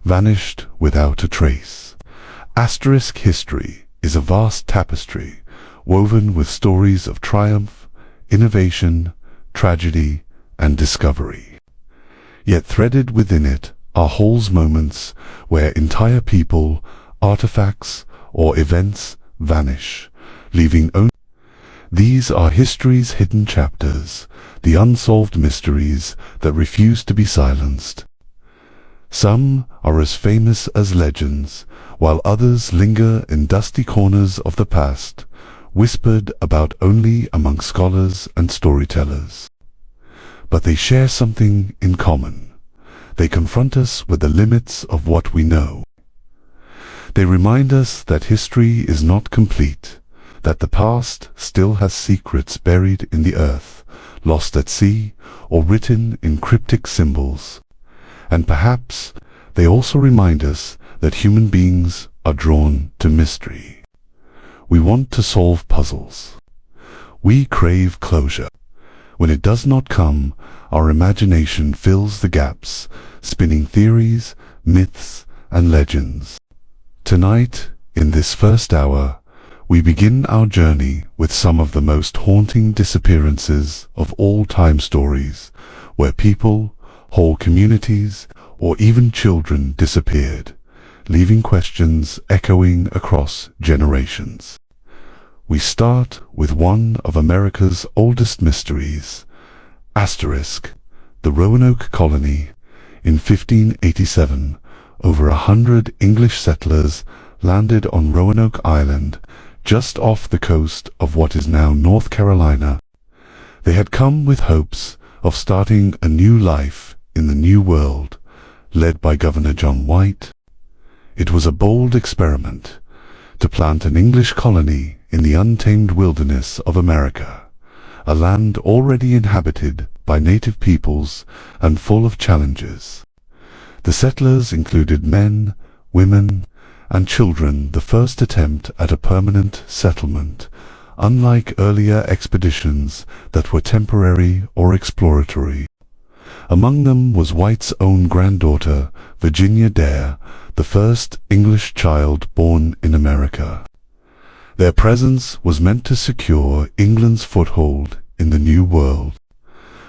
vanished without a trace. Asterisk history is a vast tapestry woven with stories of triumph, innovation, tragedy, and discovery. Yet threaded within it are Hall's moments where entire people, artifacts, or events vanish, leaving only. These are history's hidden chapters, the unsolved mysteries that refuse to be silenced. Some are as famous as legends, while others linger in dusty corners of the past, whispered about only among scholars and storytellers. But they share something in common. They confront us with the limits of what we know. They remind us that history is not complete, that the past still has secrets buried in the earth, lost at sea, or written in cryptic symbols. And perhaps they also remind us that human beings are drawn to mystery. We want to solve puzzles. We crave closure. When it does not come, our imagination fills the gaps, spinning theories, myths, and legends. Tonight, in this first hour, we begin our journey with some of the most haunting disappearances of all time stories, where people, whole communities, or even children disappeared, leaving questions echoing across generations. We start with one of America's oldest mysteries, asterisk, the Roanoke Colony. In 1587, over 100 English settlers landed on Roanoke Island, just off the coast of what is now North Carolina. They had come with hopes of starting a new life in the New World, led by Governor John White. It was a bold experiment to plant an English colony in the untamed wilderness of America, a land already inhabited by native peoples and full of challenges. The settlers included men, women, and children, the first attempt at a permanent settlement, unlike earlier expeditions that were temporary or exploratory. Among them was White's own granddaughter, Virginia Dare, the first English child born in America. Their presence was meant to secure England's foothold in the New World.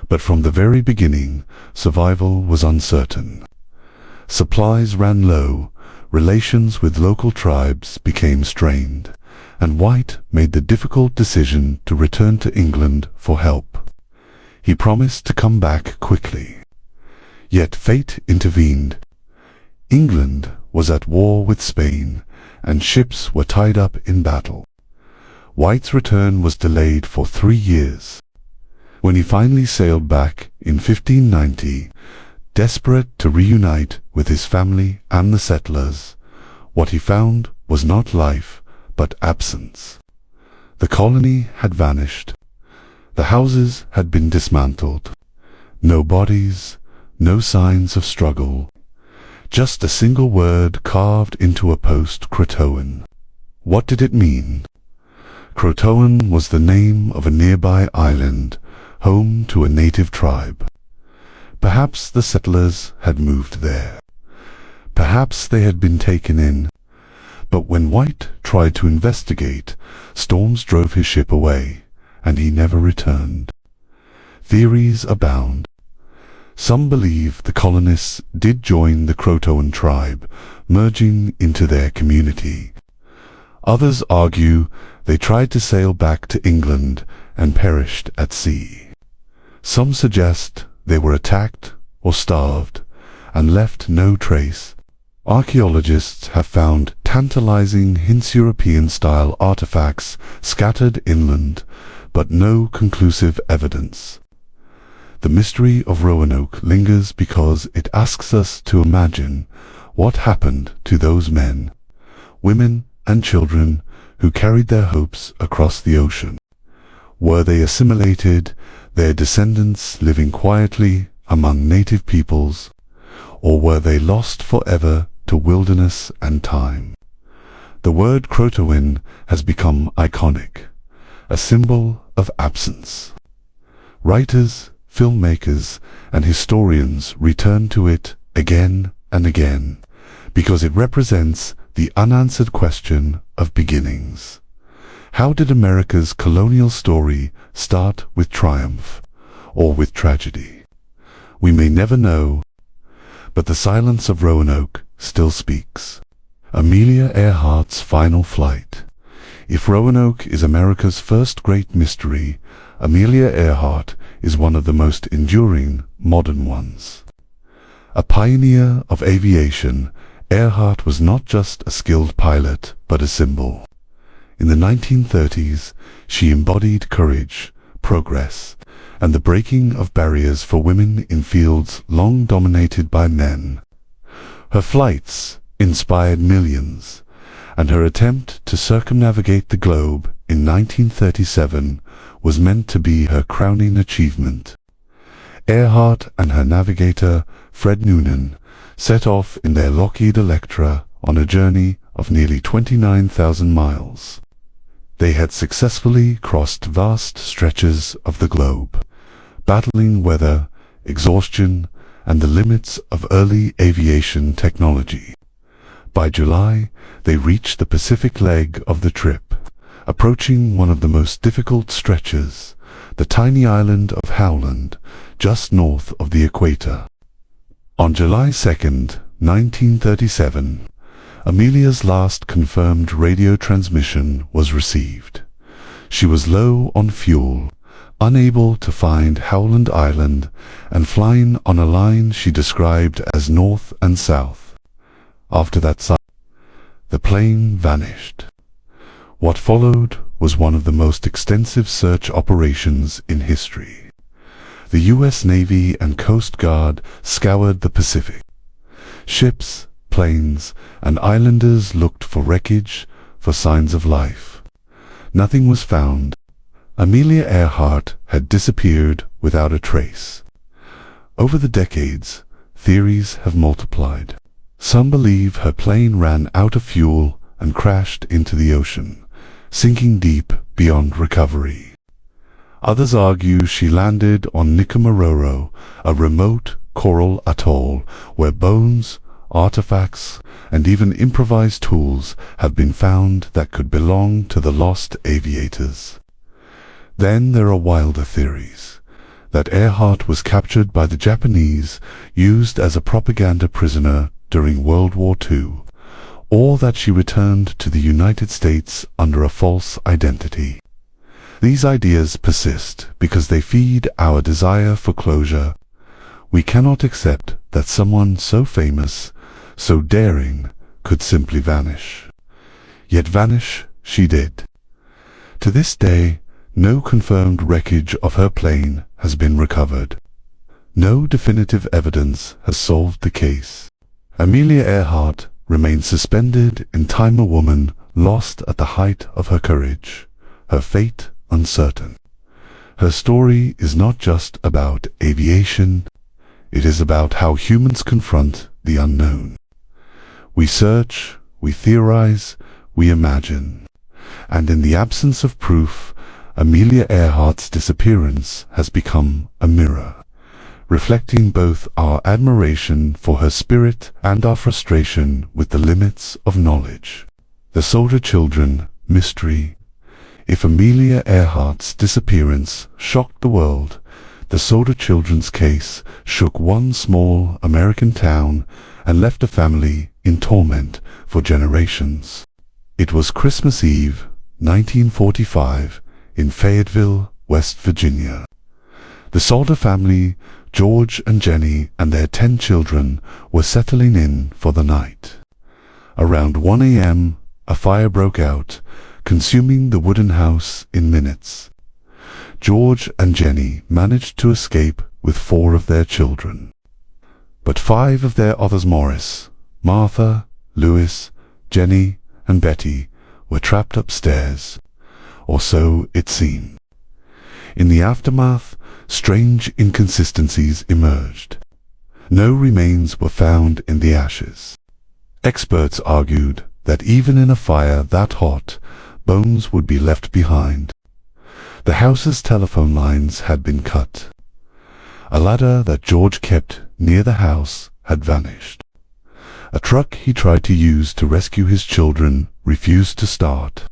But from the very beginning, survival was uncertain. Supplies ran low, relations with local tribes became strained, and White made the difficult decision to return to England for help. He promised to come back quickly. Yet fate intervened. England was at war with Spain, and ships were tied up in battle. White's return was delayed for 3 years. When he finally sailed back in 1590, desperate to reunite with his family and the settlers, what he found was not life, but absence. The colony had vanished. The houses had been dismantled. No bodies, no signs of struggle. Just a single word carved into a post, Croatoan. What did it mean? Croatoan was the name of a nearby island, home to a native tribe. Perhaps the settlers had moved there. Perhaps they had been taken in. But when White tried to investigate, storms drove his ship away, and he never returned. Theories abound. Some believe the colonists did join the Croatoan tribe, merging into their community. Others argue they tried to sail back to England and perished at sea. Some suggest they were attacked or starved and left no trace. Archaeologists have found tantalizing Hints-European-style artifacts scattered inland, but no conclusive evidence. The mystery of Roanoke lingers because it asks us to imagine what happened to those men, women, and children who carried their hopes across the ocean. Were they assimilated, their descendants living quietly among native peoples, or were they lost forever to wilderness and time? The word Croatoan has become iconic, a symbol of absence. Writers, filmmakers, and historians return to it again and again, because it represents the unanswered question of beginnings. How did America's colonial story start with triumph or with tragedy? We may never know, but the silence of Roanoke still speaks. Amelia Earhart's final flight. If Roanoke is America's first great mystery, Amelia Earhart is one of the most enduring modern ones. A pioneer of aviation, Earhart was not just a skilled pilot, but a symbol. In the 1930s, she embodied courage, progress, and the breaking of barriers for women in fields long dominated by men. Her flights inspired millions, and her attempt to circumnavigate the globe in 1937 was meant to be her crowning achievement. Earhart and her navigator, Fred Noonan, set off in their Lockheed Electra on a journey of nearly 29,000 miles. They had successfully crossed vast stretches of the globe, battling weather, exhaustion, and the limits of early aviation technology. By July, they reached the Pacific leg of the trip, approaching one of the most difficult stretches, the tiny island of Howland, just north of the equator. On July 2nd, 1937, Amelia's last confirmed radio transmission was received. She was low on fuel, unable to find Howland Island, and flying on a line she described as north and south. After that sight, the plane vanished. What followed was one of the most extensive search operations in history. The U.S. Navy and Coast Guard scoured the Pacific. Ships, planes, and islanders looked for wreckage, for signs of life. Nothing was found. Amelia Earhart had disappeared without a trace. Over the decades, theories have multiplied. Some believe her plane ran out of fuel and crashed into the ocean, sinking deep beyond recovery. Others argue she landed on Nikomaroro, a remote coral atoll where bones, artifacts, and even improvised tools have been found that could belong to the lost aviators. Then there are wilder theories, that Earhart was captured by the Japanese, used as a propaganda prisoner during World War II, or that she returned to the United States under a false identity. These ideas persist because they feed our desire for closure. We cannot accept that someone so famous, so daring, could simply vanish. Yet vanish she did. To this day, no confirmed wreckage of her plane has been recovered. No definitive evidence has solved the case. Amelia Earhart remains suspended in time, a woman lost at the height of her courage, her fate uncertain. Her story is not just about aviation, it is about how humans confront the unknown. We search, we theorize, we imagine, and in the absence of proof, Amelia Earhart's disappearance has become a mirror, reflecting both our admiration for her spirit and our frustration with the limits of knowledge. The Sodder Children mystery. If Amelia Earhart's disappearance shocked the world, the Sodder Children's case shook one small American town and left a family in torment for generations. It was Christmas Eve, 1945, in Fayetteville, West Virginia. The Sodder family, George and Jenny and their 10 children, were settling in for the night. Around 1 a.m., a fire broke out, consuming the wooden house in minutes. George and Jenny managed to escape with 4 of their children. But 5 of their others, Morris, Martha, Louis, Jenny, and Betty, were trapped upstairs, or so it seemed. In the aftermath, strange inconsistencies emerged. No remains were found in the ashes. Experts argued that even in a fire that hot, bones would be left behind. The house's telephone lines had been cut. A ladder that George kept near the house had vanished. A truck he tried to use to rescue his children refused to start.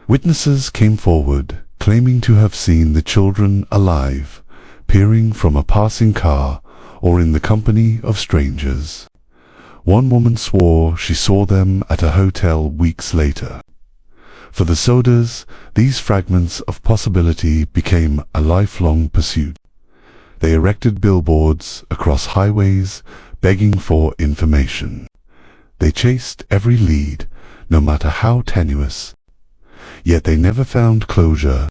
Witnesses came forward, claiming to have seen the children alive, peering from a passing car or in the company of strangers. One woman swore she saw them at a hotel weeks later. For the Sodders, these fragments of possibility became a lifelong pursuit. They erected billboards across highways, begging for information. They chased every lead, no matter how tenuous. Yet they never found closure.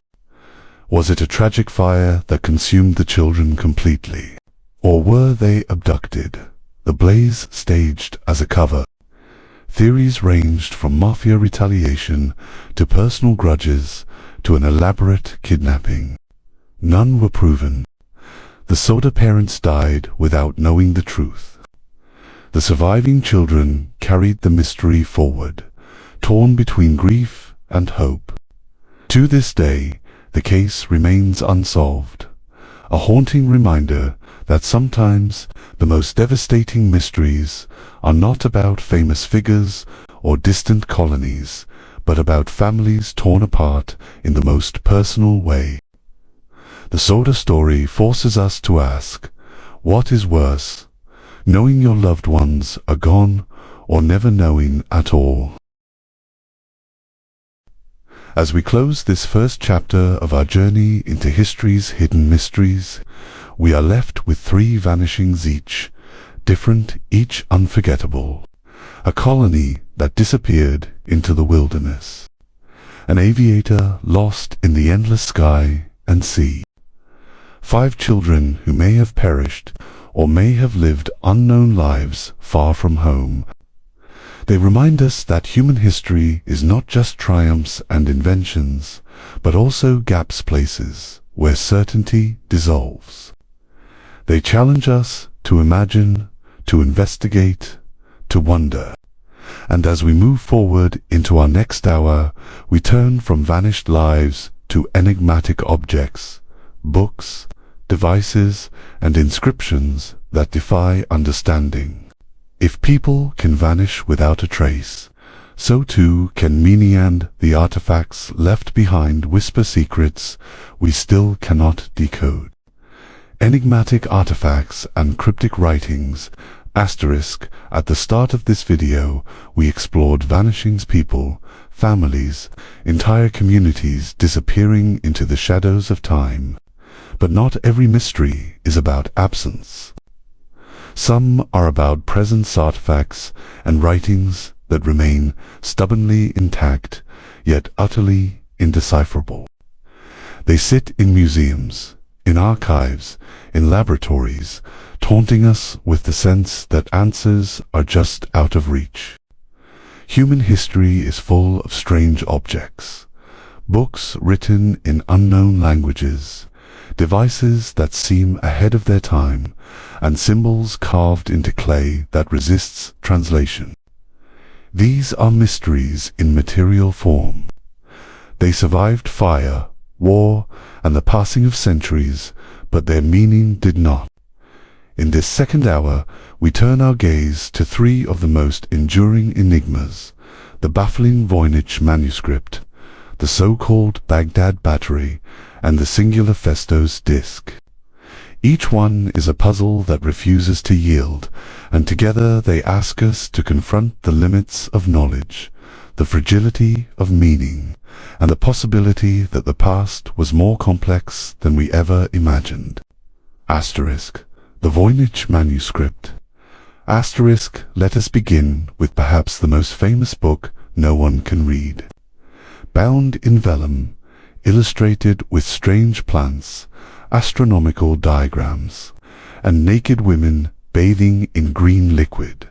Was it a tragic fire that consumed the children completely? Or were they abducted, the blaze staged as a cover? Theories ranged from mafia retaliation to personal grudges to an elaborate kidnapping. None were proven. The Sodder parents died without knowing the truth. The surviving children carried the mystery forward, torn between grief and hope. To this day, the case remains unsolved, a haunting reminder that sometimes the most devastating mysteries are not about famous figures or distant colonies, but about families torn apart in the most personal way. The Sodder story forces us to ask, what is worse, knowing your loved ones are gone or never knowing at all? As we close this first chapter of our journey into history's hidden mysteries, we are left with 3 vanishings each, different, each unforgettable. A colony that disappeared into the wilderness. An aviator lost in the endless sky and sea. 5 children who may have perished or may have lived unknown lives far from home. They remind us that human history is not just triumphs and inventions, but also gaps, places where certainty dissolves. They challenge us to imagine, to investigate, to wonder. And as we move forward into our next hour, we turn from vanished lives to enigmatic objects, books, devices, and inscriptions that defy understanding. If people can vanish without a trace, so too can meaning, and the artifacts left behind whisper secrets we still cannot decode. Enigmatic artifacts and cryptic writings. Asterisk, at the start of this video, we explored vanishings, people, families, entire communities disappearing into the shadows of time. But not every mystery is about absence. Some are about presence, artifacts and writings that remain stubbornly intact, yet utterly indecipherable. They sit in museums, in archives, in laboratories, taunting us with the sense that answers are just out of reach. Human history is full of strange objects, books written in unknown languages, devices that seem ahead of their time, and symbols carved into clay that resists translation. These are mysteries in material form. They survived fire, war, and the passing of centuries, but their meaning did not. In this second hour, we turn our gaze to 3 of the most enduring enigmas: the baffling Voynich Manuscript, the so-called Baghdad Battery, and the singular Phaistos Disc. Each one is a puzzle that refuses to yield, and together they ask us to confront the limits of knowledge, the fragility of meaning, and the possibility that the past was more complex than we ever imagined. Asterisk, the Voynich Manuscript. Asterisk, let us begin with perhaps the most famous book no one can read. Bound in vellum, illustrated with strange plants, astronomical diagrams, and naked women bathing in green liquid,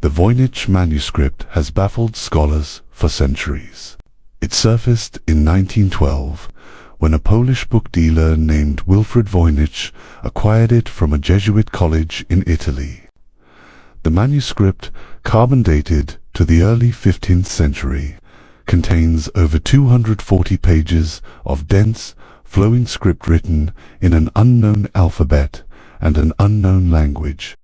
the Voynich Manuscript has baffled scholars for centuries. It surfaced in 1912, when a Polish book dealer named Wilfred Voynich acquired it from a Jesuit college in Italy. The manuscript, carbon dated to the early 15th century, contains over 240 pages of dense, flowing script written in an unknown alphabet and an unknown language.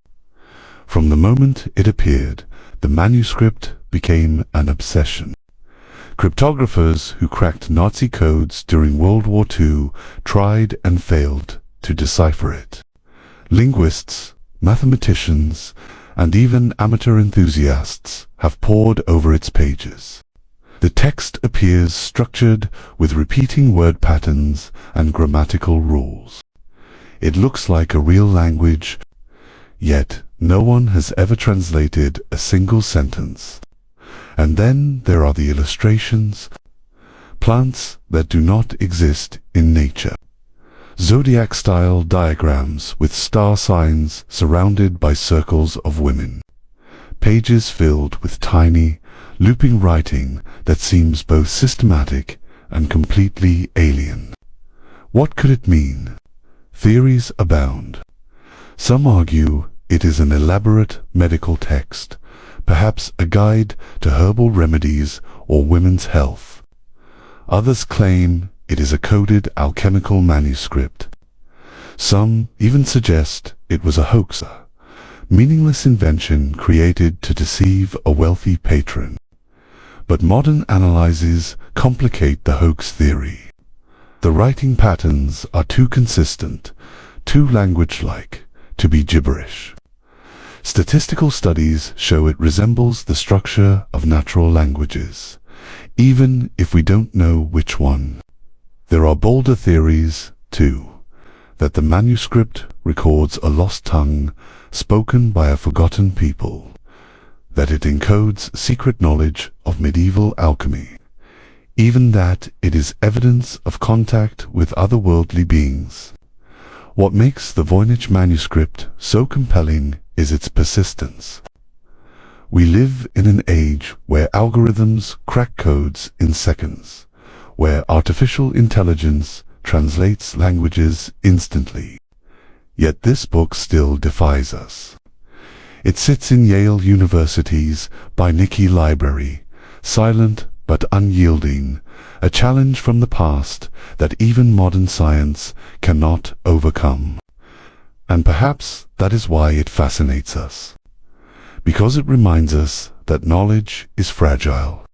From the moment it appeared, the manuscript became an obsession. Cryptographers who cracked Nazi codes during World War II tried and failed to decipher it. Linguists, mathematicians, and even amateur enthusiasts have pored over its pages. The text appears structured with repeating word patterns and grammatical rules. It looks like a real language, yet no one has ever translated a single sentence. And then there are the illustrations, plants that do not exist in nature. Zodiac-style diagrams with star signs surrounded by circles of women. Pages filled with tiny, looping writing that seems both systematic and completely alien. What could it mean? Theories abound. Some argue it is an elaborate medical text, perhaps a guide to herbal remedies or women's health. Others claim it is a coded alchemical manuscript. Some even suggest it was a hoaxer, meaningless invention created to deceive a wealthy patron. But modern analyses complicate the hoax theory. The writing patterns are too consistent, too language-like, to be gibberish. Statistical studies show it resembles the structure of natural languages, even if we don't know which one. There are bolder theories, too, that the manuscript records a lost tongue spoken by a forgotten people, that it encodes secret knowledge of medieval alchemy, even that it is evidence of contact with otherworldly beings. What makes the Voynich Manuscript so compelling is its persistence. We live in an age where algorithms crack codes in seconds, where artificial intelligence translates languages instantly. Yet this book still defies us. It sits in Yale University's Beinecke Library, silent but unyielding, a challenge from the past that even modern science cannot overcome. And perhaps that is why it fascinates us. Because it reminds us that knowledge is fragile.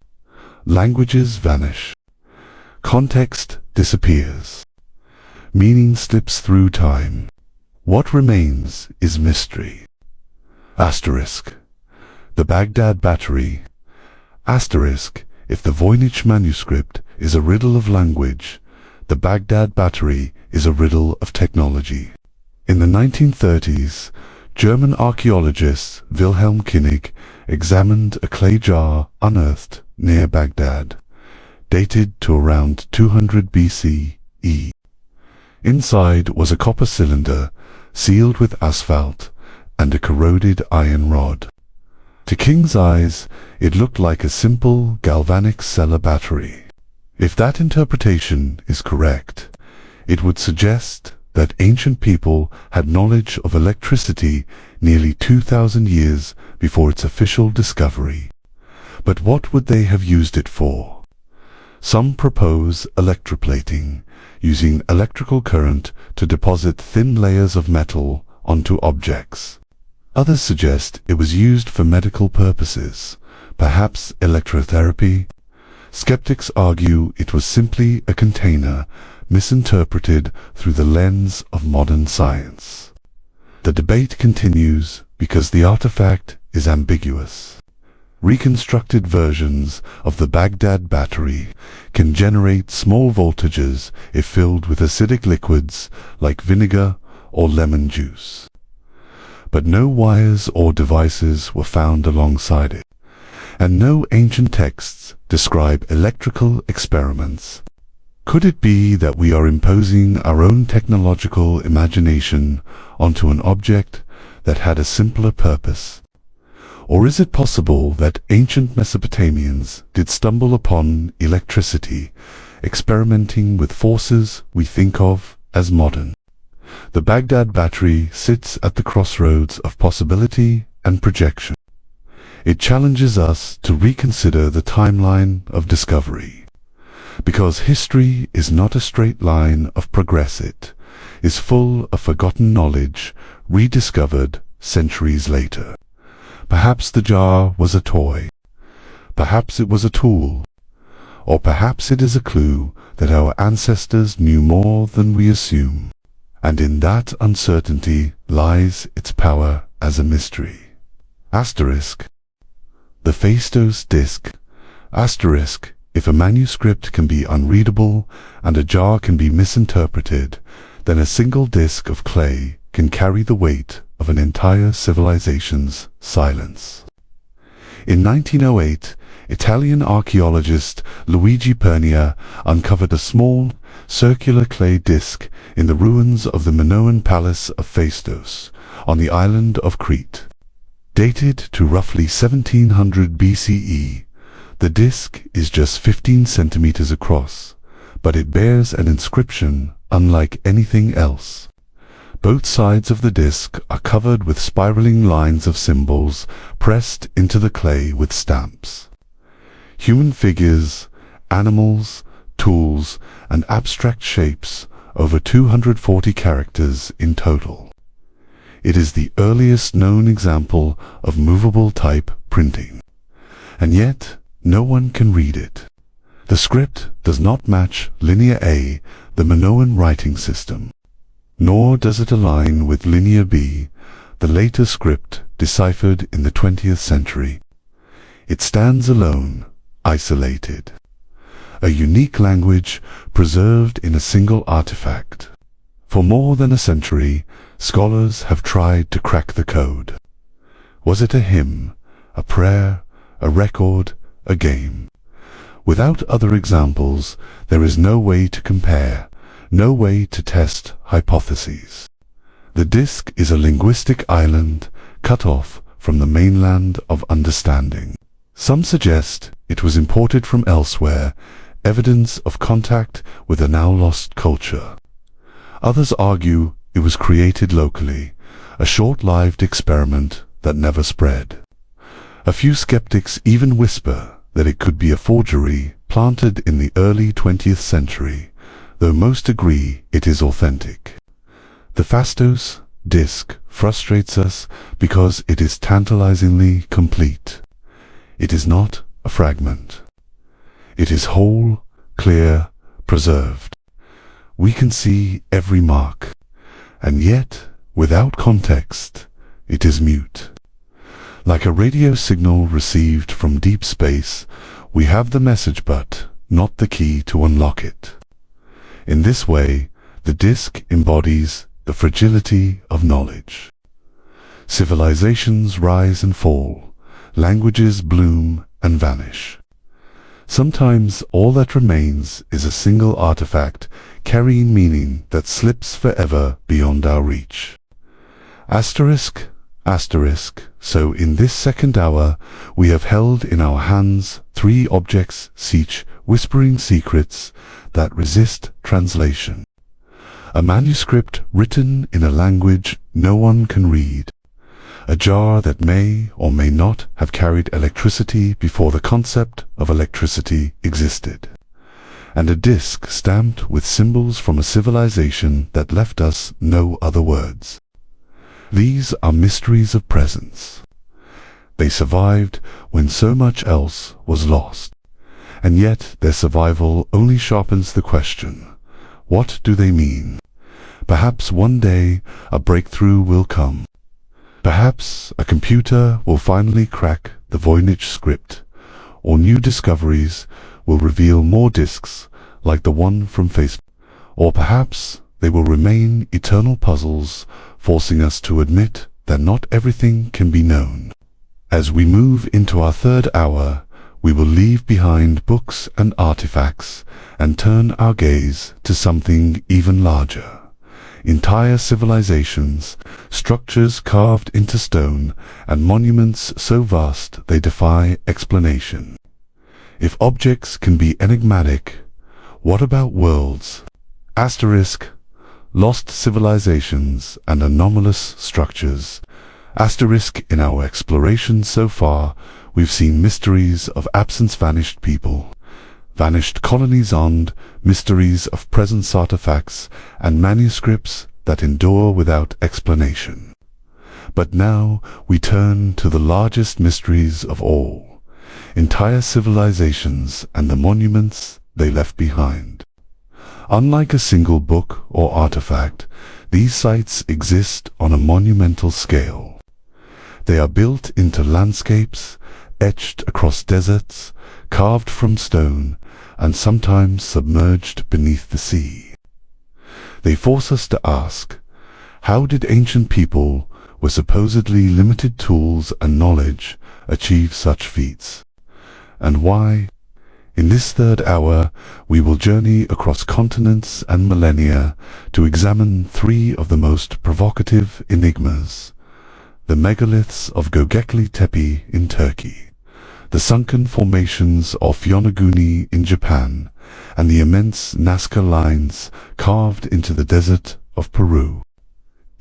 Languages vanish. Context disappears. Meaning slips through time. What remains is mystery. Asterisk. The Baghdad Battery. Asterisk. If the Voynich Manuscript is a riddle of language, the Baghdad Battery is a riddle of technology. In the 1930s, German archaeologist Wilhelm Koenig examined a clay jar unearthed near Baghdad, dated to around 200 BCE. Inside was a copper cylinder sealed with asphalt and a corroded iron rod. To King's eyes, it looked like a simple galvanic cellar battery. If that interpretation is correct, it would suggest that ancient people had knowledge of electricity nearly 2,000 years before its official discovery. But what would they have used it for? Some propose electroplating, using electrical current to deposit thin layers of metal onto objects. Others suggest it was used for medical purposes, perhaps electrotherapy. Skeptics argue it was simply a container misinterpreted through the lens of modern science. The debate continues because the artifact is ambiguous. Reconstructed versions of the Baghdad Battery can generate small voltages if filled with acidic liquids like vinegar or lemon juice. But no wires or devices were found alongside it, and no ancient texts describe electrical experiments. Could it be that we are imposing our own technological imagination onto an object that had a simpler purpose? Or is it possible that ancient Mesopotamians did stumble upon electricity, experimenting with forces we think of as modern? The Baghdad Battery sits at the crossroads of possibility and projection. It challenges us to reconsider the timeline of discovery. Because history is not a straight line of progress, it is full of forgotten knowledge rediscovered centuries later. Perhaps the jar was a toy. Perhaps it was a tool. Or perhaps it is a clue that our ancestors knew more than we assume. And in that uncertainty lies its power as a mystery. Asterisk. The Phaistos Disc. Asterisk. If a manuscript can be unreadable and a jar can be misinterpreted, then a single disc of clay can carry the weight of an entire civilization's silence. In 1908, Italian archaeologist Luigi Pernia uncovered a small, circular clay disc in the ruins of the Minoan palace of Phaistos, on the island of Crete. Dated to roughly 1700 BCE, the disc is just 15 centimeters across, but it bears an inscription unlike anything else. Both sides of the disc are covered with spiraling lines of symbols pressed into the clay with stamps. Human figures, animals, tools, and abstract shapes, over 240 characters in total. It is the earliest known example of movable type printing. And yet, no one can read it. The script does not match Linear A, the Minoan writing system. Nor does it align with Linear B, the later script deciphered in the 20th century. It stands alone, isolated. A unique language preserved in a single artifact. For more than a century, scholars have tried to crack the code. Was it a hymn, a prayer, a record, a game? Without other examples, there is no way to compare, no way to test hypotheses. The disc is a linguistic island cut off from the mainland of understanding. Some suggest it was imported from elsewhere, evidence of contact with a now lost culture. Others argue it was created locally, a short-lived experiment that never spread. A few skeptics even whisper that it could be a forgery planted in the early 20th century, though most agree it is authentic. The Phaistos Disc frustrates us because it is tantalizingly complete. It is not a fragment. It is whole, clear, preserved. We can see every mark, and yet, without context, it is mute. Like a radio signal received from deep space, we have the message but not the key to unlock it. In this way, the disc embodies the fragility of knowledge. Civilizations rise and fall, languages bloom and vanish. Sometimes all that remains is a single artifact carrying meaning that slips forever beyond our reach. Asterisk, asterisk. So in this second hour we have held in our hands three objects, each whispering secrets that resist translation. A manuscript written in a language no one can read. A jar that may or may not have carried electricity before the concept of electricity existed. And a disc stamped with symbols from a civilization that left us no other words. These are mysteries of presence. They survived when so much else was lost. And yet their survival only sharpens the question. What do they mean? Perhaps one day a breakthrough will come. Perhaps a computer will finally crack the Voynich script, or new discoveries will reveal more discs like the one from Phaistos. Or perhaps they will remain eternal puzzles, forcing us to admit that not everything can be known. As we move into our third hour, we will leave behind books and artifacts and turn our gaze to something even larger. Entire civilizations, structures carved into stone, and monuments so vast they defy explanation. If objects can be enigmatic, what about worlds? Asterisk, lost civilizations and anomalous structures. Asterisk, in our exploration so far, we've seen mysteries of absence-vanished people, vanished colonies and mysteries of presence artifacts, and manuscripts that endure without explanation. But now we turn to the largest mysteries of all, entire civilizations and the monuments they left behind. Unlike a single book or artifact, these sites exist on a monumental scale. They are built into landscapes, etched across deserts, carved from stone, and sometimes submerged beneath the sea. They force us to ask, how did ancient people with supposedly limited tools and knowledge achieve such feats? And why? In this third hour, we will journey across continents and millennia to examine three of the most provocative enigmas: the megaliths of Göbekli Tepe in Turkey, the sunken formations of Yonaguni in Japan, and the immense Nazca Lines carved into the desert of Peru.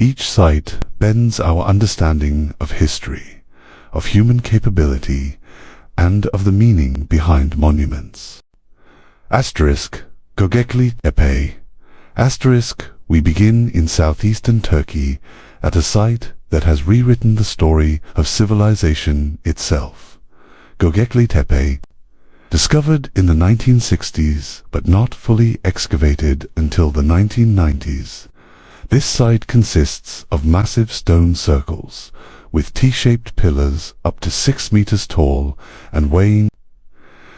Each site bends our understanding of history, of human capability, and of the meaning behind monuments. Asterisk, Göbekli Tepe. Asterisk, we begin in southeastern Turkey at a site that has rewritten the story of civilization itself. Göbekli Tepe, discovered in the 1960s but not fully excavated until the 1990s. This site consists of massive stone circles with T-shaped pillars up to 6 meters tall and weighing.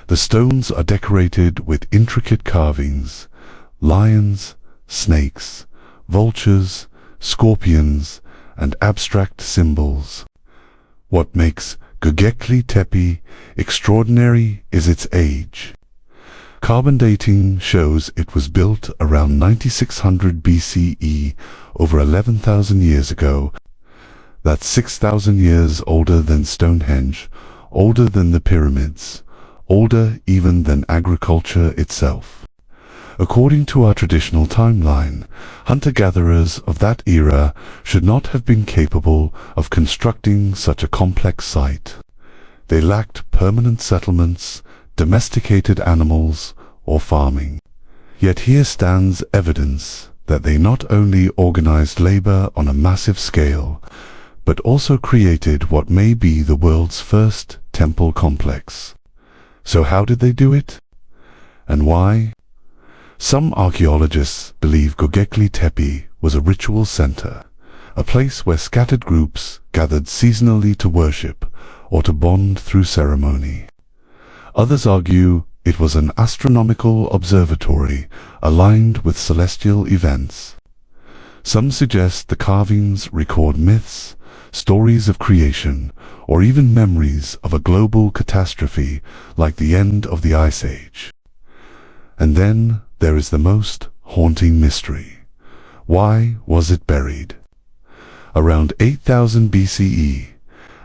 The stones are decorated with intricate carvings: lions, snakes, vultures, scorpions, and abstract symbols. What makes Göbekli Tepe extraordinary is its age. Carbon dating shows it was built around 9600 BCE, over 11,000 years ago. That's 6,000 years older than Stonehenge, older than the pyramids, older even than agriculture itself. According to our traditional timeline, hunter-gatherers of that era should not have been capable of constructing such a complex site. They lacked permanent settlements, domesticated animals, or farming. Yet here stands evidence that they not only organized labor on a massive scale, but also created what may be the world's first temple complex. So how did they do it? And why? Some archaeologists believe Göbekli Tepe was a ritual center, a place where scattered groups gathered seasonally to worship or to bond through ceremony. Others argue it was an astronomical observatory aligned with celestial events. Some suggest the carvings record myths, stories of creation, or even memories of a global catastrophe like the end of the Ice Age. And then there is the most haunting mystery. Why was it buried? Around 8000 BCE,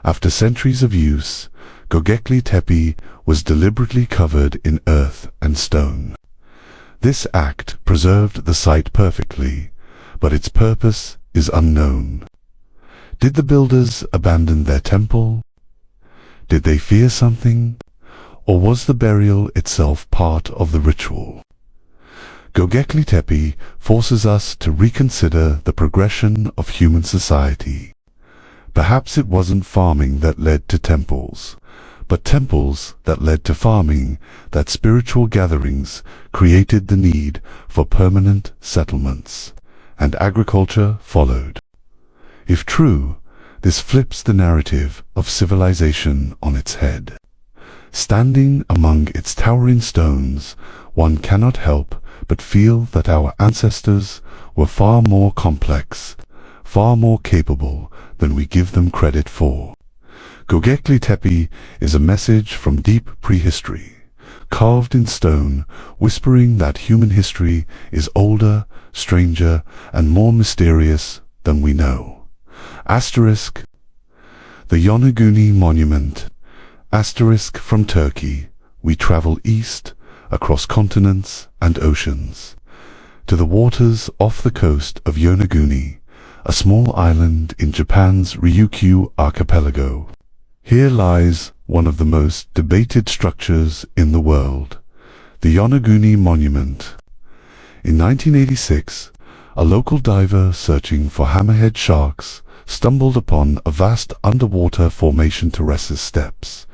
after centuries of use, Göbekli Tepe was deliberately covered in earth and stone. This act preserved the site perfectly, but its purpose is unknown. Did the builders abandon their temple? Did they fear something? Or was the burial itself part of the ritual? Göbekli Tepe forces us to reconsider the progression of human society. Perhaps it wasn't farming that led to temples, but temples that led to farming, that spiritual gatherings created the need for permanent settlements, and agriculture followed. If true, this flips the narrative of civilization on its head. Standing among its towering stones, one cannot help but feel that our ancestors were far more complex, far more capable than we give them credit for. Göbekli Tepe is a message from deep prehistory, carved in stone, whispering that human history is older, stranger, and more mysterious than we know. Asterisk, the Yonaguni Monument. Asterisk, from Turkey, we travel east, across continents and oceans, to the waters off the coast of Yonaguni, a small island in Japan's Ryukyu archipelago. Here lies one of the most debated structures in the world, the Yonaguni Monument. In 1986, a local diver searching for hammerhead sharks stumbled upon a vast underwater formation terraces steps,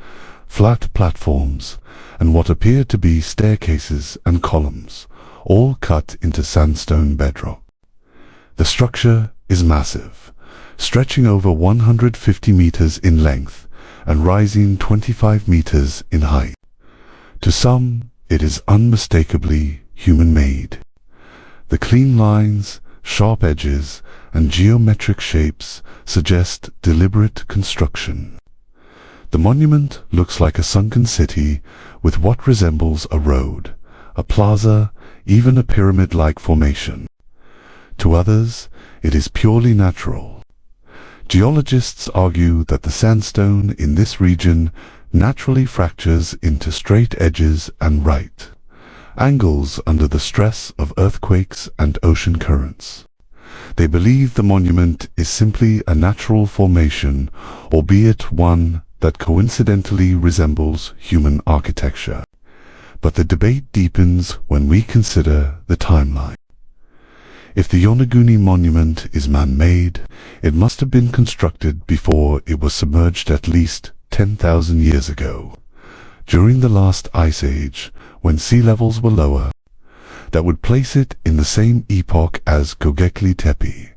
flat platforms, and what appeared to be staircases and columns, all cut into sandstone bedrock. The structure is massive, stretching over 150 meters in length and rising 25 meters in height. To some, it is unmistakably human-made. The clean lines, sharp edges, and geometric shapes suggest deliberate construction. The monument looks like a sunken city with what resembles a road, a plaza, even a pyramid-like formation. To others, it is purely natural. Geologists argue that the sandstone in this region naturally fractures into straight edges and right angles under the stress of earthquakes and ocean currents. They believe the monument is simply a natural formation, albeit one that coincidentally resembles human architecture. But the debate deepens when we consider the timeline. If the Yonaguni monument is man-made, it must have been constructed before it was submerged at least 10,000 years ago, during the last ice age, when sea levels were lower. That would place it in the same epoch as Göbekli Tepe,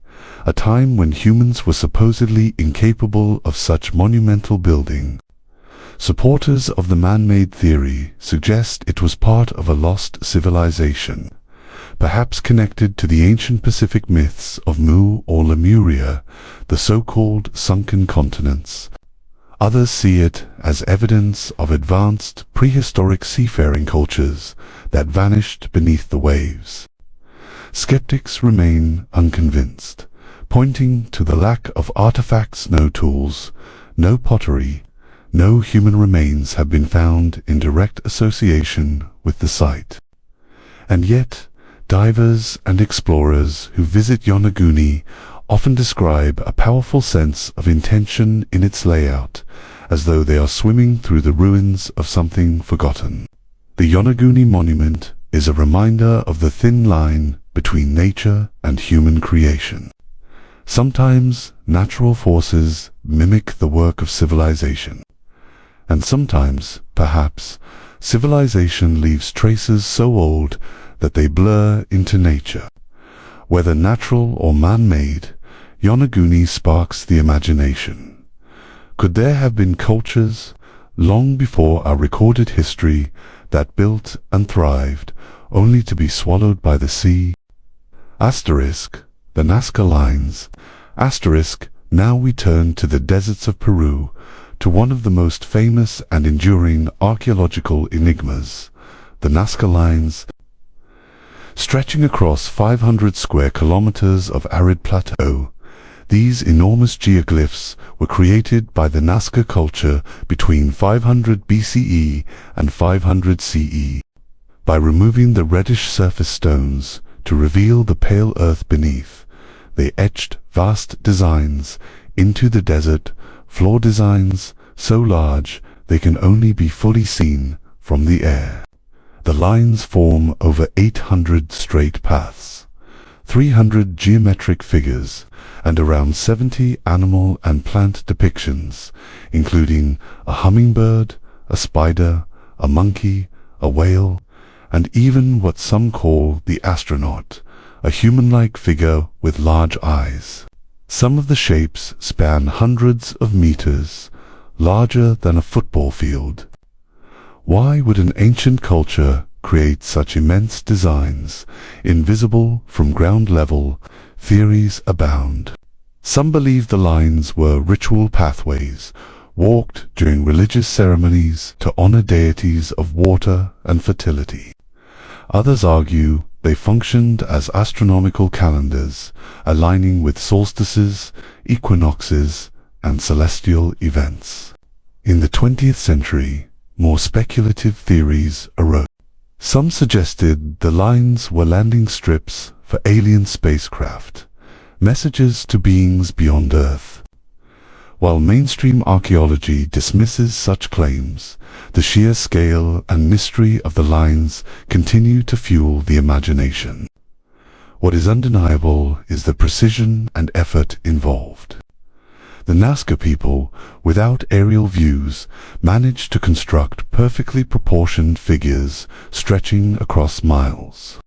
a time when humans were supposedly incapable of such monumental building. Supporters of the man-made theory suggest it was part of a lost civilization, perhaps connected to the ancient Pacific myths of Mu or Lemuria, the so-called sunken continents. Others see it as evidence of advanced prehistoric seafaring cultures that vanished beneath the waves. Skeptics remain unconvinced, pointing to the lack of artifacts. No tools, no pottery, no human remains have been found in direct association with the site. And yet, divers and explorers who visit Yonaguni often describe a powerful sense of intention in its layout, as though they are swimming through the ruins of something forgotten. The Yonaguni monument is a reminder of the thin line between nature and human creation. Sometimes natural forces mimic the work of civilization, and sometimes, perhaps, civilization leaves traces so old that they blur into nature. Whether natural or man-made, Yonaguni sparks the imagination. Could there have been cultures, long before our recorded history, that built and thrived, only to be swallowed by the sea? Asterisk, the Nazca Lines. Asterisk, now we turn to the deserts of Peru, to one of the most famous and enduring archaeological enigmas, the Nazca Lines. Stretching across 500 square kilometers of arid plateau, these enormous geoglyphs were created by the Nazca culture between 500 BCE and 500 CE. By removing the reddish surface stones to reveal the pale earth beneath, they etched vast designs into the desert, floor designs so large they can only be fully seen from the air. The lines form over 800 straight paths, 300 geometric figures, and around 70 animal and plant depictions, including a hummingbird, a spider, a monkey, a whale, and even what some call the astronaut, a human-like figure with large eyes. Some of the shapes span hundreds of meters, larger than a football field. Why would an ancient culture create such immense designs, invisible from ground level? Theories abound. Some believe the lines were ritual pathways, walked during religious ceremonies to honor deities of water and fertility. Others argue they functioned as astronomical calendars, aligning with solstices, equinoxes, and celestial events. In the 20th century, more speculative theories arose. Some suggested the lines were landing strips for alien spacecraft, messages to beings beyond Earth. While mainstream archaeology dismisses such claims, the sheer scale and mystery of the lines continue to fuel the imagination. What is undeniable is the precision and effort involved. The Nazca people, without aerial views, managed to construct perfectly proportioned figures stretching across miles.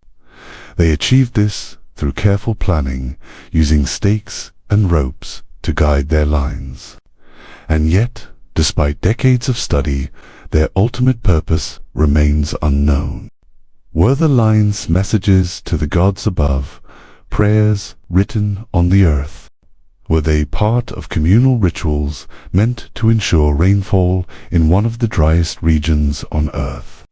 They achieved this through careful planning, using stakes and ropes to guide their lines. And yet, despite decades of study, their ultimate purpose remains unknown. Were the lines messages to the gods above, prayers written on the earth? Were they part of communal rituals meant to ensure rainfall in one of the driest regions on Earth?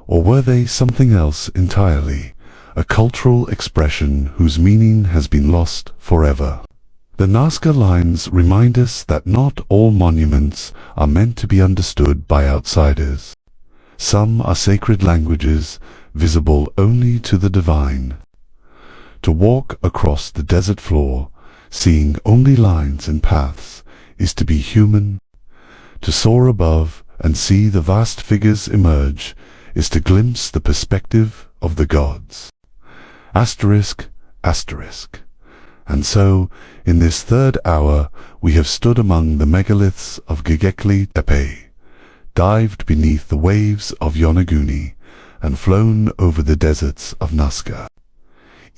Or were they something else entirely, a cultural expression whose meaning has been lost forever? The Nazca Lines remind us that not all monuments are meant to be understood by outsiders. Some are sacred languages, visible only to the divine. To walk across the desert floor, seeing only lines and paths, is to be human. To soar above and see the vast figures emerge is to glimpse the perspective of the gods. Asterisk, asterisk. And so, in this third hour, we have stood among the megaliths of Göbekli Tepe, dived beneath the waves of Yonaguni, and flown over the deserts of Nazca.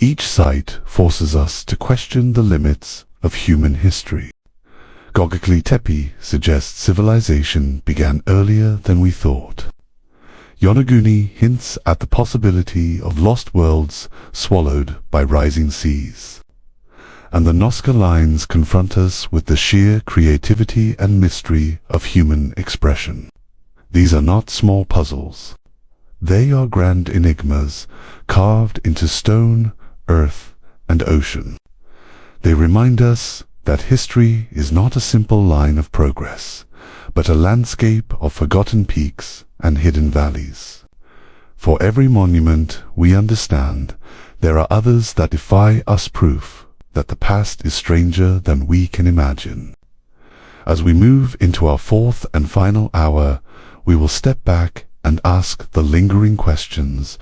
Each site forces us to question the limits of human history. Göbekli Tepe suggests civilization began earlier than we thought. Yonaguni hints at the possibility of lost worlds swallowed by rising seas. And the Nazca Lines confront us with the sheer creativity and mystery of human expression. These are not small puzzles. They are grand enigmas carved into stone, earth, and ocean. They remind us that history is not a simple line of progress, but a landscape of forgotten peaks and hidden valleys. For every monument we understand, there are others that defy us proof that the past is stranger than we can imagine. As we move into our fourth and final hour, we will step back and ask the lingering questions.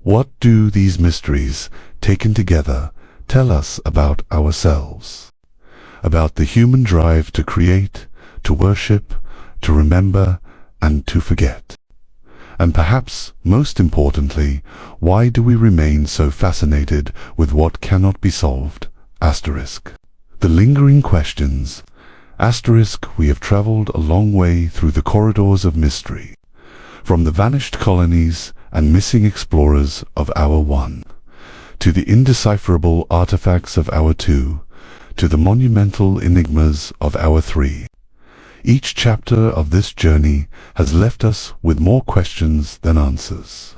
What do these mysteries, taken together, tell us about ourselves? About the human drive to create, to worship, to remember, and to forget. And perhaps, most importantly, why do we remain so fascinated with what cannot be solved? Asterisk. The lingering questions. Asterisk. We have traveled a long way through the corridors of mystery. From the vanished colonies and missing explorers of Hour 1, to the indecipherable artifacts of Hour 2, to the monumental enigmas of Hour 3. Each chapter of this journey has left us with more questions than answers.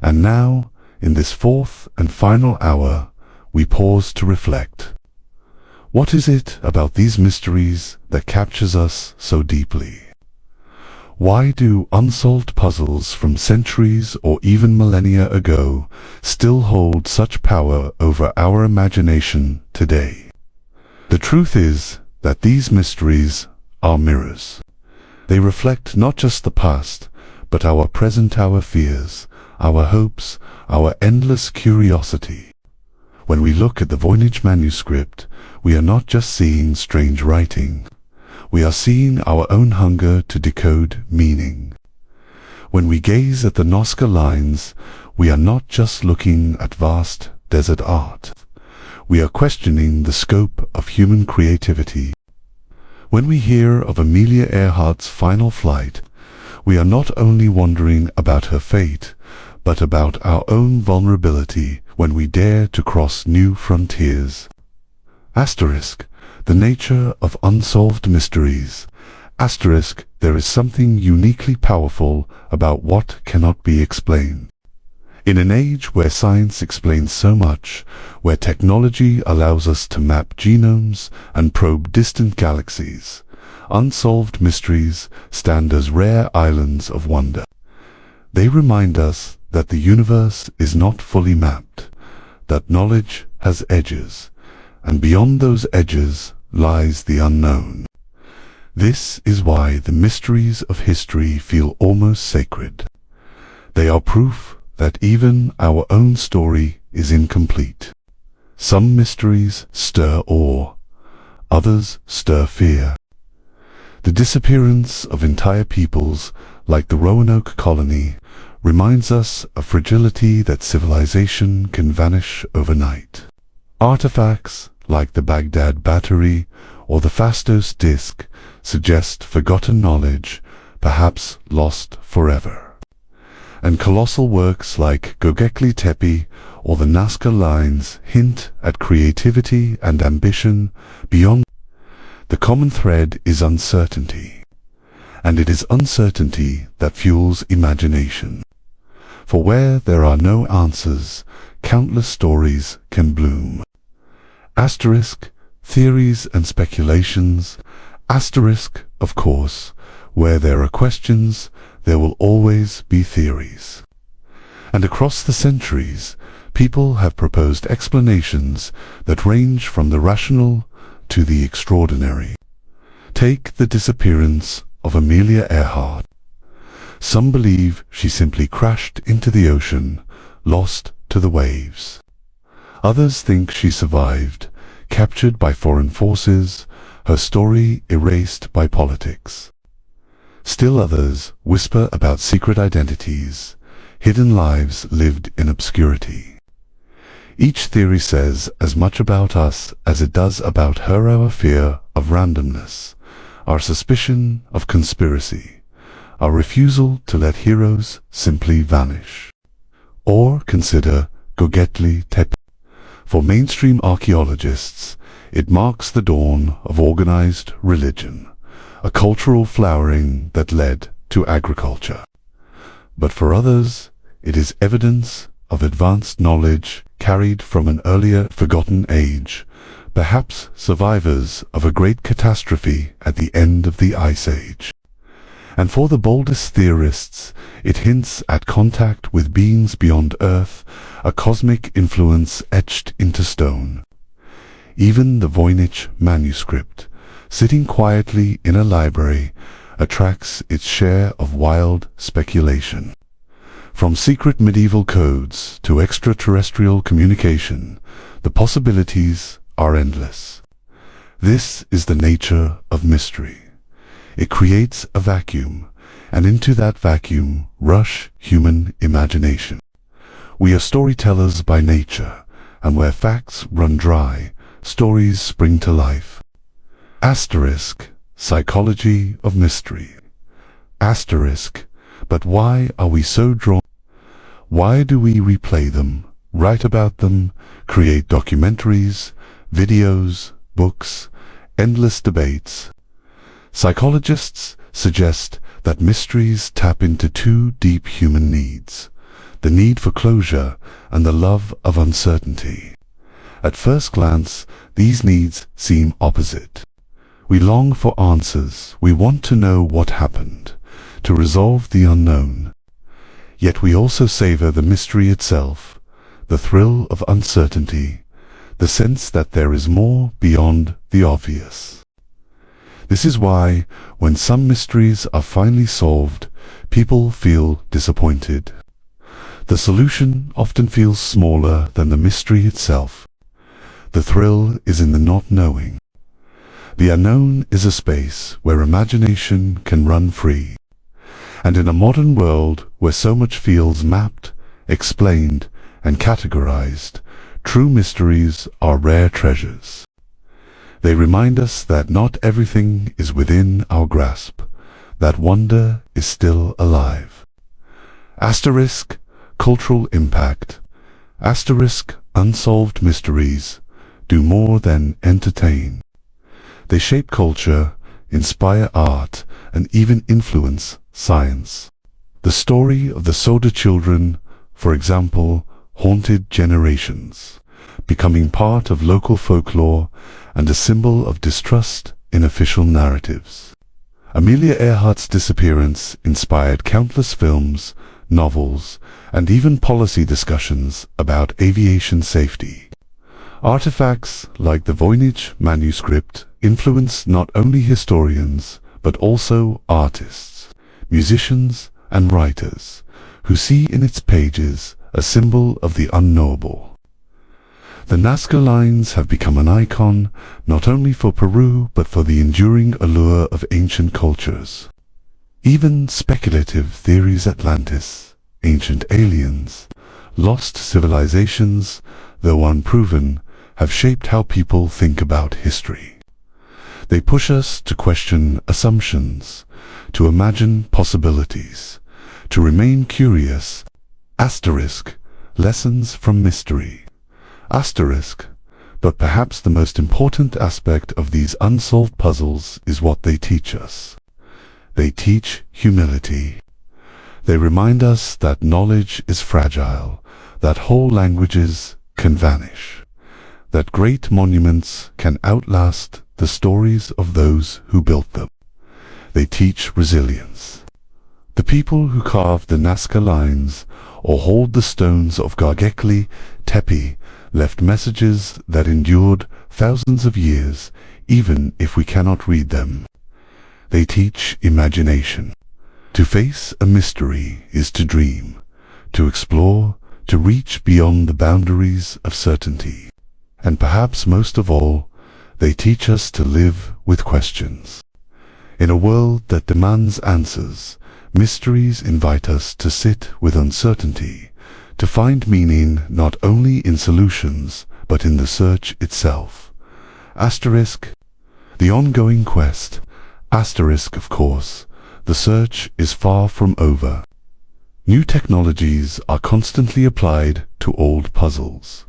And now, in this fourth and final hour, we pause to reflect. What is it about these mysteries that captures us so deeply? Why do unsolved puzzles from centuries or even millennia ago still hold such power over our imagination today? The truth is that these mysteries are mirrors. They reflect not just the past, but our present, our fears, our hopes, our endless curiosity. When we look at the Voynich Manuscript, we are not just seeing strange writing. We are seeing our own hunger to decode meaning. When we gaze at the Nazca Lines, we are not just looking at vast desert art. We are questioning the scope of human creativity. When we hear of Amelia Earhart's final flight, we are not only wondering about her fate, but about our own vulnerability when we dare to cross new frontiers. Asterisk. The nature of unsolved mysteries. Asterisk. There is something uniquely powerful about what cannot be explained. In an age where science explains so much, where technology allows us to map genomes and probe distant galaxies, unsolved mysteries stand as rare islands of wonder. They remind us that the universe is not fully mapped, that knowledge has edges, and beyond those edges lies the unknown. This is why the mysteries of history feel almost sacred. They are proof that even our own story is incomplete. Some mysteries stir awe, others stir fear. The disappearance of entire peoples, like the Roanoke Colony, reminds us of fragility that civilization can vanish overnight. Artifacts, like the Baghdad Battery or the Phaistos Disc, suggest forgotten knowledge, perhaps lost forever. And colossal works like Göbekli Tepe or the Nazca Lines hint at creativity and ambition beyond. The common thread is uncertainty, and it is uncertainty that fuels imagination. For where there are no answers, countless stories can bloom. Asterisk, theories and speculations. Asterisk, of course, where there are questions, there will always be theories. And across the centuries, people have proposed explanations that range from the rational to the extraordinary. Take the disappearance of Amelia Earhart. Some believe she simply crashed into the ocean, lost to the waves. Others think she survived, captured by foreign forces, her story erased by politics. Still others whisper about secret identities, hidden lives lived in obscurity. Each theory says as much about us as it does about her. Our fear of randomness, our suspicion of conspiracy, our refusal to let heroes simply vanish. Or consider Göbekli Tepe. For mainstream archaeologists, it marks the dawn of organized religion, a cultural flowering that led to agriculture. But for others, it is evidence of advanced knowledge carried from an earlier forgotten age, perhaps survivors of a great catastrophe at the end of the Ice Age. And for the boldest theorists, it hints at contact with beings beyond Earth, a cosmic influence etched into stone. Even the Voynich Manuscript, sitting quietly in a library, attracts its share of wild speculation. From secret medieval codes to extraterrestrial communication, the possibilities are endless. This is the nature of mystery. It creates a vacuum, and into that vacuum rush human imagination. We are storytellers by nature, and where facts run dry, stories spring to life. Asterisk, psychology of mystery. Asterisk, but why are we so drawn? Why do we replay them, write about them, create documentaries, videos, books, endless debates? Psychologists suggest that mysteries tap into two deep human needs, the need for closure and the love of uncertainty. At first glance, these needs seem opposite. We long for answers, we want to know what happened, to resolve the unknown. Yet we also savor the mystery itself, the thrill of uncertainty, the sense that there is more beyond the obvious. This is why, when some mysteries are finally solved, people feel disappointed. The solution often feels smaller than the mystery itself. The thrill is in the not knowing. The unknown is a space where imagination can run free. And in a modern world where so much feels mapped, explained, and categorized, true mysteries are rare treasures. They remind us that not everything is within our grasp, that wonder is still alive. Asterisk, cultural impact. Asterisk, unsolved mysteries do more than entertain. They shape culture, inspire art, and even influence science. The story of the Sodder Children, for example, haunted generations, becoming part of local folklore and a symbol of distrust in official narratives. Amelia Earhart's disappearance inspired countless films, novels, and even policy discussions about aviation safety. Artifacts like the Voynich Manuscript influence not only historians but also artists, musicians, and writers, who see in its pages a symbol of the unknowable. The Nazca Lines have become an icon not only for Peru but for the enduring allure of ancient cultures. Even speculative theories, Atlantis, ancient aliens, lost civilizations, though unproven, have shaped how people think about history. They push us to question assumptions, to imagine possibilities, to remain curious. Asterisk, lessons from mystery. Asterisk, but perhaps the most important aspect of these unsolved puzzles is what they teach us. They teach humility. They remind us that knowledge is fragile, that whole languages can vanish, that great monuments can outlast the stories of those who built them. They teach resilience. The people who carved the Nazca Lines or hauled the stones of Göbekli Tepe left messages that endured thousands of years, even if we cannot read them. They teach imagination. To face a mystery is to dream, to explore, to reach beyond the boundaries of certainty. And perhaps most of all, they teach us to live with questions. In a world that demands answers, mysteries invite us to sit with uncertainty, to find meaning not only in solutions, but in the search itself. Asterisk, the ongoing quest. Asterisk, of course, the search is far from over. New technologies are constantly applied to old puzzles.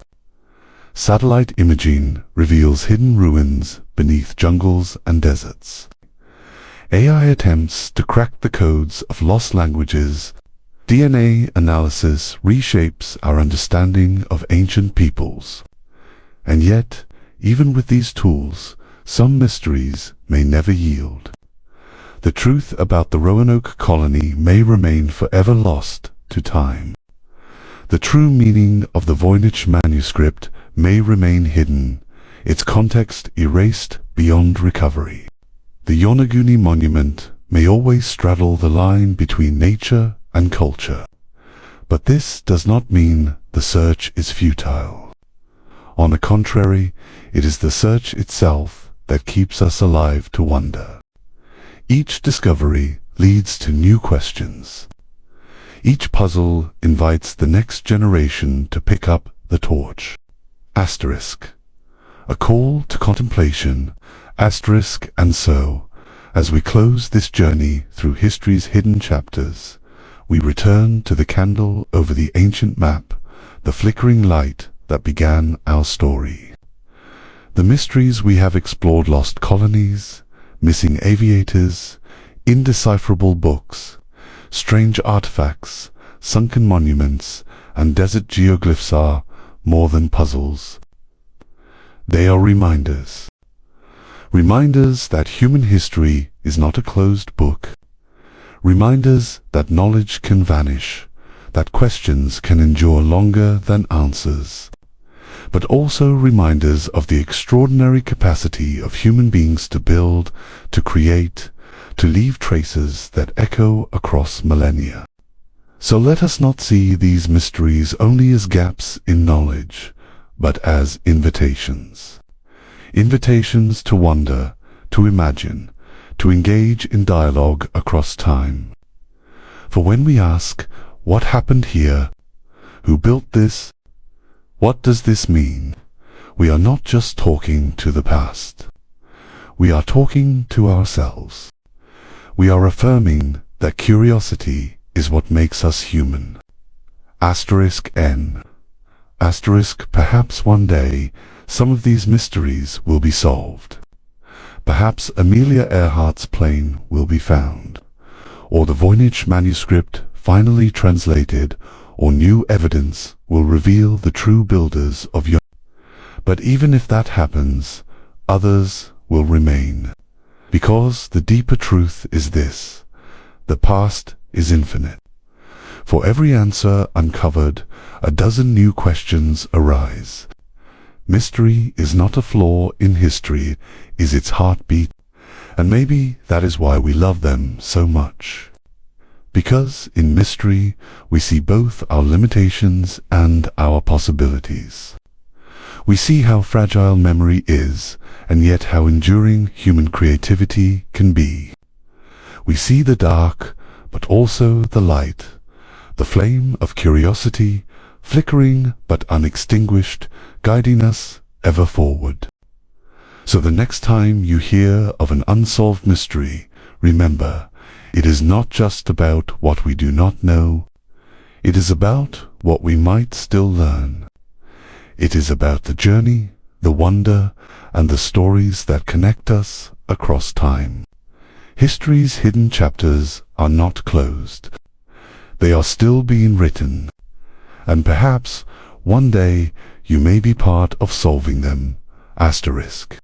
Satellite imaging reveals hidden ruins beneath jungles and deserts. AI attempts to crack the codes of lost languages. DNA analysis reshapes our understanding of ancient peoples. And yet, even with these tools, some mysteries may never yield. The truth about the Roanoke Colony may remain forever lost to time. The true meaning of the Voynich Manuscript may remain hidden, its context erased beyond recovery. The Yonaguni monument may always straddle the line between nature and culture. But this does not mean the search is futile. On the contrary, it is the search itself that keeps us alive to wonder. Each discovery leads to new questions. Each puzzle invites the next generation to pick up the torch. Asterisk, a call to contemplation. Asterisk, and so, as we close this journey through history's hidden chapters, we return to the candle over the ancient map, the flickering light that began our story. The mysteries we have explored: lost colonies, missing aviators, indecipherable books, strange artifacts, sunken monuments, and desert geoglyphs are more than puzzles. They are reminders. Reminders that human history is not a closed book. Reminders that knowledge can vanish, that questions can endure longer than answers. But also reminders of the extraordinary capacity of human beings to build, to create, to leave traces that echo across millennia. So let us not see these mysteries only as gaps in knowledge, but as invitations. Invitations to wonder, to imagine, to engage in dialogue across time. For when we ask, what happened here? Who built this? What does this mean? We are not just talking to the past. We are talking to ourselves. We are affirming that curiosity is what makes us human. Asterisk N. Asterisk, perhaps one day some of these mysteries will be solved. Perhaps Amelia Earhart's plane will be found, or the Voynich Manuscript finally translated, or new evidence will reveal the true builders of Yonaguni. But even if that happens, others will remain. Because the deeper truth is this: the past is infinite. For every answer uncovered, a dozen new questions arise. Mystery is not a flaw in history, is its heartbeat, and maybe that is why we love them so much. Because in mystery we see both our limitations and our possibilities. We see how fragile memory is, and yet how enduring human creativity can be. We see the dark, but also the light, the flame of curiosity, flickering but unextinguished, guiding us ever forward. So the next time you hear of an unsolved mystery, remember, it is not just about what we do not know. It is about what we might still learn. It is about the journey, the wonder, and the stories that connect us across time. History's hidden chapters are not closed. They are still being written. And perhaps, one day, you may be part of solving them. Asterisk.